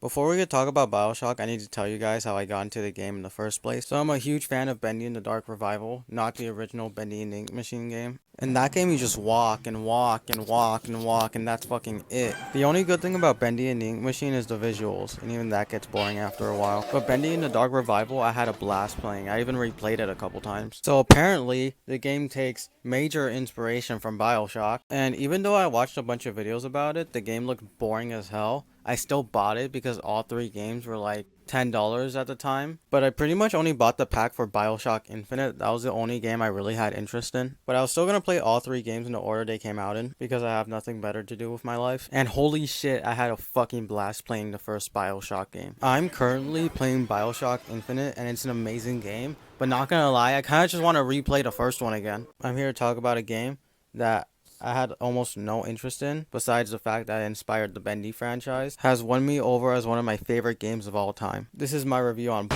Before we could talk about BioShock, I need to tell you guys how I got into the game in the first place. So I'm a huge fan of Bendy and the Dark Revival, not the original Bendy and Ink Machine game. In that game, you just walk and walk and walk and walk, and that's fucking it. The only good thing about Bendy and the Ink Machine is the visuals, and even that gets boring after a while. But Bendy and the Dark Revival, I had a blast playing. I even replayed it a couple times. So apparently, the game takes major inspiration from BioShock, and even though I watched a bunch of videos about it, the game looked boring as hell. I still bought it because all three games were like $10 at the time. But I pretty much only bought the pack for BioShock Infinite. That was the only game I really had interest in. But I was still gonna play all three games in the order they came out in because I have nothing better to do with my life. And holy shit, I had a fucking blast playing the first BioShock game. I'm currently playing BioShock Infinite and it's an amazing game. But not gonna lie, I kinda just want to replay the first one again. I'm here to talk about a game that I had almost no interest in, besides the fact that it inspired the Bendy franchise, has won me over as one of my favorite games of all time. This is my review on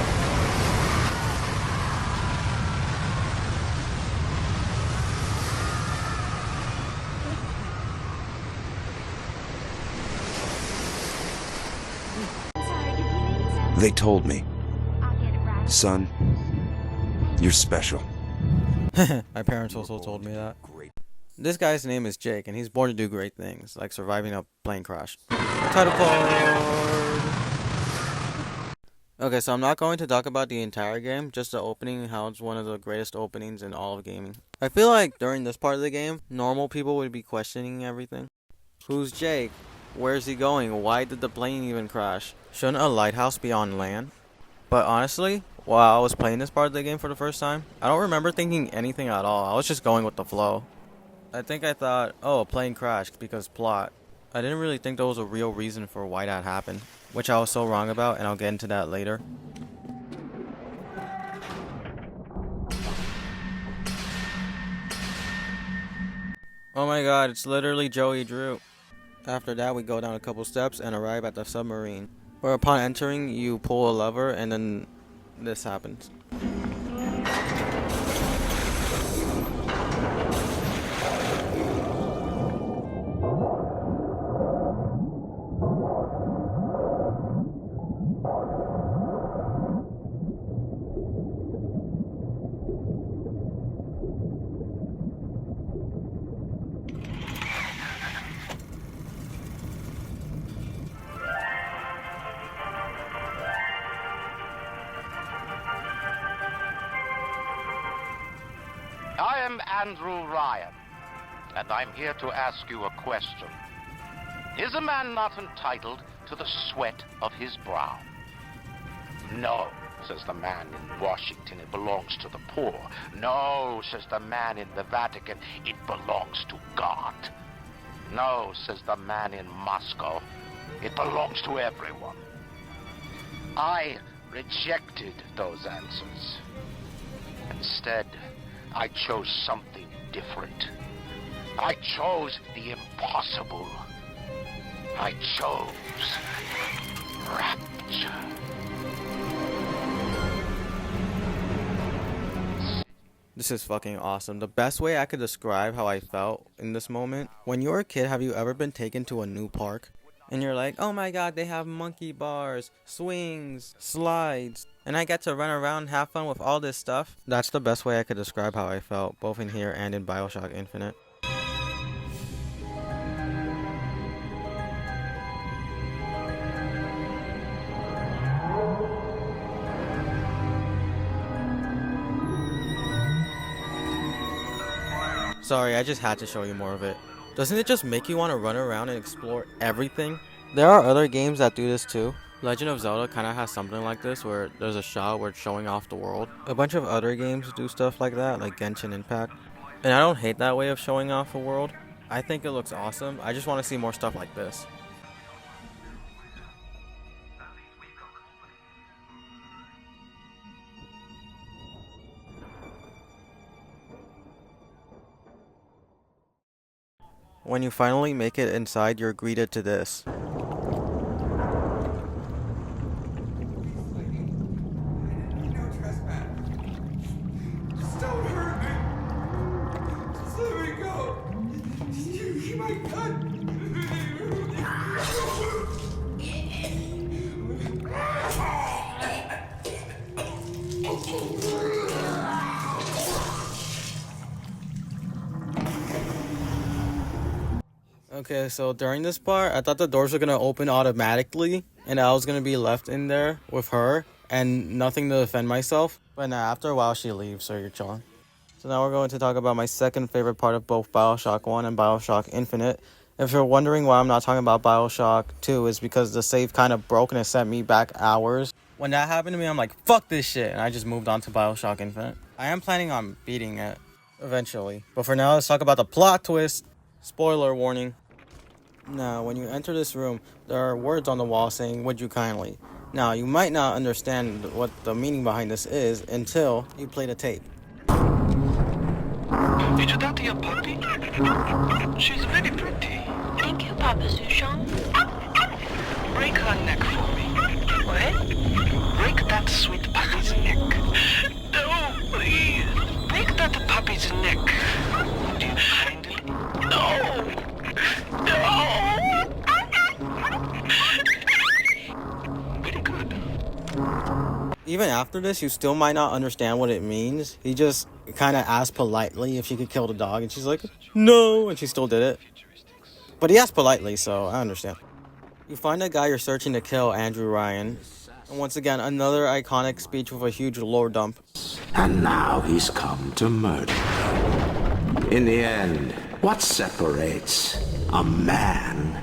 They told me, son, you're special. My parents also told me that. This guy's name is Jake, and he's born to do great things, like surviving a plane crash. Title card! Okay, so I'm not going to talk about the entire game, just the opening, how it's one of the greatest openings in all of gaming. I feel like during this part of the game, normal people would be questioning everything. Who's Jake? Where's he going? Why did the plane even crash? Shouldn't a lighthouse be on land? But honestly, while I was playing this part of the game for the first time, I don't remember thinking anything at all. I was just going with the flow. I think I thought, oh, a plane crashed because plot. I didn't really think there was a real reason for why that happened, which I was so wrong about, and I'll get into that later. Oh my god, it's literally Joey Drew. After that, we go down a couple steps and arrive at the submarine, where upon entering, you pull a lever and then this happens. I am Andrew Ryan, and I'm here to ask you a question. Is a man not entitled to the sweat of his brow? No, says the man in Washington, it belongs to the poor. No, says the man in the Vatican, it belongs to God. No, says the man in Moscow, it belongs to everyone. I rejected those answers. Instead, I chose something different. I chose the impossible. I chose rapture. This is fucking awesome. The best way I could describe how I felt in this moment. When you're a kid, have you ever been taken to a new park? And you're like, oh my god, they have monkey bars, swings, slides, and I get to run around and have fun with all this stuff. That's the best way I could describe how I felt, both in here and in BioShock Infinite. Sorry, I just had to show you more of it. Doesn't it just make you want to run around and explore everything? There are other games that do this too. Legend of Zelda kind of has something like this where there's a shot where it's showing off the world. A bunch of other games do stuff like that, like Genshin Impact. And I don't hate that way of showing off a world. I think it looks awesome. I just want to see more stuff like this. When you finally make it inside, you're greeted to this. Okay, so during this part, I thought the doors were gonna open automatically, and I was gonna be left in there with her and nothing to defend myself. But nah, after a while, she leaves, so you're chilling. So now we're going to talk about my second favorite part of both BioShock 1 and BioShock Infinite. If you're wondering why I'm not talking about BioShock 2, is because the save kind of broke and it sent me back hours. When that happened to me, I'm like, fuck this shit, and I just moved on to BioShock Infinite. I am planning on beating it eventually. But for now, let's talk about the plot twist. Spoiler warning. Now, when you enter this room, there are words on the wall saying, "Would you kindly?" Now, you might not understand what the meaning behind this is until you play the tape. Did you talk to your puppy? She's very pretty. Thank you, Papa Sushong. Break her neck for me. What? Break that sweet puppy's neck. No, please. Break that puppy's neck. Do you kindly? No! No! Very good. Even after this, you still might not understand what it means. He just kind of asked politely if she could kill the dog, and she's like, no, and she still did it. But he asked politely, so I understand. You find the guy you're searching to kill, Andrew Ryan. And once again, another iconic speech with a huge lore dump. And now he's come to murder. In the end, what separates a man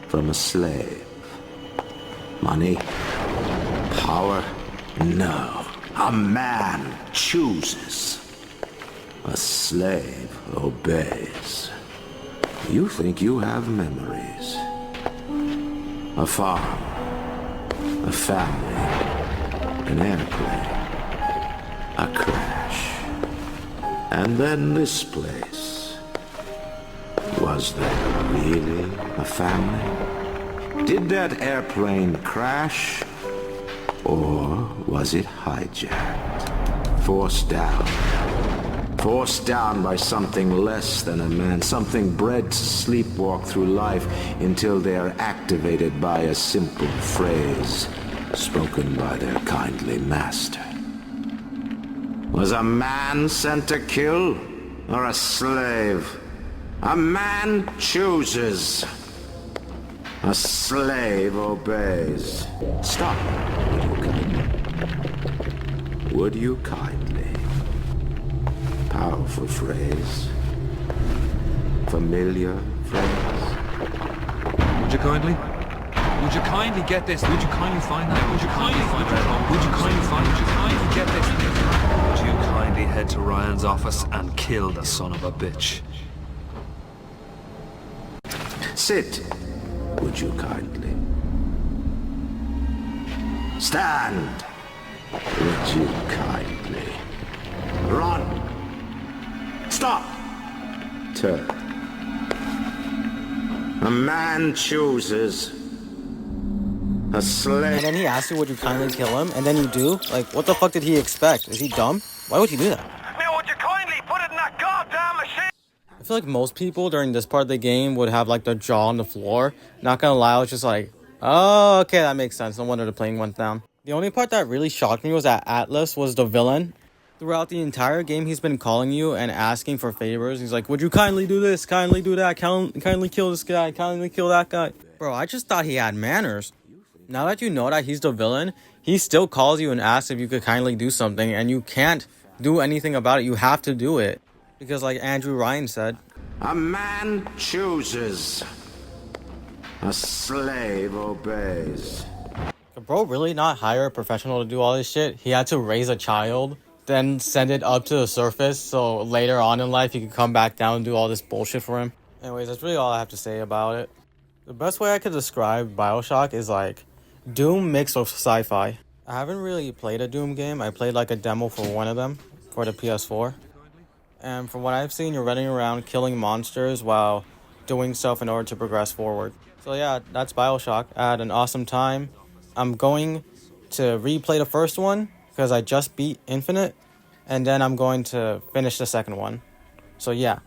from a slave? Money? Power? No. A man chooses. A slave obeys. You think you have memories. A farm. A family. An airplane. A crash. And then this place. Was there really a family? Did that airplane crash? Or was it hijacked? Forced down. Forced down by something less than a man. Something bred to sleepwalk through life until they are activated by a simple phrase spoken by their kindly master. Was a man sent to kill, or a slave? A man chooses. A slave obeys. Stop, would you kindly? Would you kindly? Powerful phrase. Familiar phrase. Would you kindly? Would you kindly get this? Would you kindly find that? Would you kindly find that? Would you kindly find? Would you kindly get this? Would you kindly head to Ryan's office and kill the son of a bitch? Sit, would you kindly? Stand, would you kindly? Run. Stop. Turn. A man chooses. A slave. And then he asks you, would you kindly kill him? And then you do? Like, what the fuck did he expect? Is he dumb? Why would he do that? Now, would you kindly put it in that goddamn machine? I feel like most people during this part of the game would have like their jaw on the floor. Not gonna lie, I was just like, oh, okay, that makes sense. No wonder the plane went down. The only part that really shocked me was that Atlas was the villain. Throughout the entire game, he's been calling you and asking for favors. He's like, would you kindly do this? Kindly do that? Kindly kill this guy? Kindly kill that guy? Bro, I just thought he had manners. Now that you know that he's the villain, he still calls you and asks if you could kindly do something, and you can't do anything about it. You have to do it. Because like Andrew Ryan said, a man chooses. A slave obeys. could bro really not hire a professional to do all this shit? He had to raise a child, then send it up to the surface, so later on in life he could come back down and do all this bullshit for him. Anyways, that's really all I have to say about it. The best way I could describe BioShock is like Doom mixed with sci-fi. I haven't really played a Doom game. I played like a demo for one of them for the PS4. And from what I've seen, you're running around killing monsters while doing stuff in order to progress forward. So yeah, that's BioShock. I had an awesome time. I'm going to replay the first one because I just beat Infinite. And then I'm going to finish the second one. So yeah.